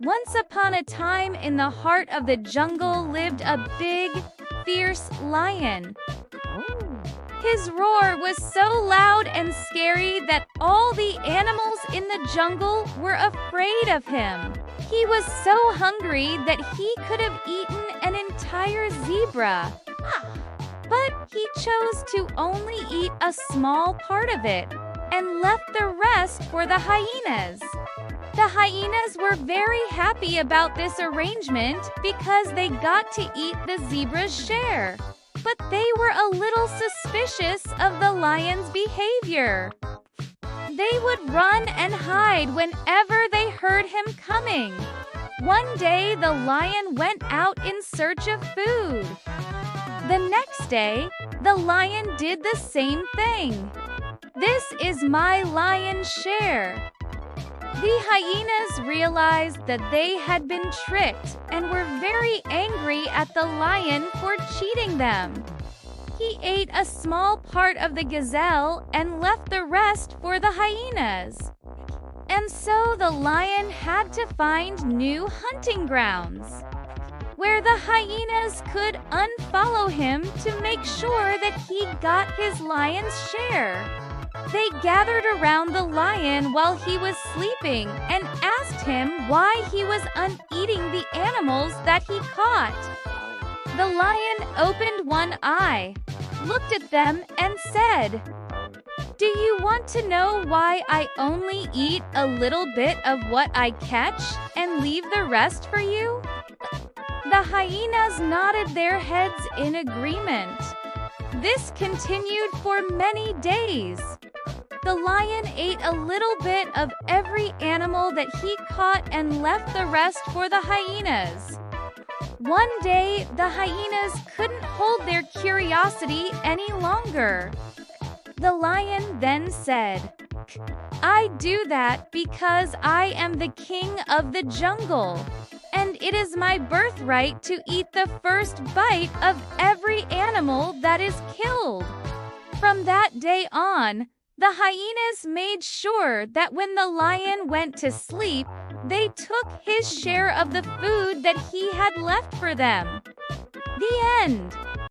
Once upon a time in the heart of the jungle lived a big, fierce lion. His roar was so loud and scary that all the animals in the jungle were afraid of him. He was so hungry that he could have eaten an entire zebra. But he chose to only eat a small part of it and left the rest for the hyenas. The hyenas were very happy about this arrangement because they got to eat the zebra's share. But they were a little suspicious of the lion's behavior. They would run and hide whenever they heard him coming. One day, the lion went out in search of food. The next day, the lion did the same thing. "This is my lion's share." The hyenas realized that they had been tricked and were very angry at the lion for cheating them. He ate a small part of the gazelle and left the rest for the hyenas. And so the lion had to find new hunting grounds, where the hyenas could unfollow him to make sure that he got his lion's share. They gathered around the lion while he was sleeping and asked him why he was uneating the animals that he caught. The lion opened one eye, looked at them, and said, "Do you want to know why I only eat a little bit of what I catch and leave the rest for you?" The hyenas nodded their heads in agreement. This continued for many days. The lion ate a little bit of every animal that he caught and left the rest for the hyenas. One day, the hyenas couldn't hold their curiosity any longer. The lion then said, "I do that because I am the king of the jungle, and it is my birthright to eat the first bite of every animal that is killed." From that day on, the hyenas made sure that when the lion went to sleep, they took his share of the food that he had left for them. The end.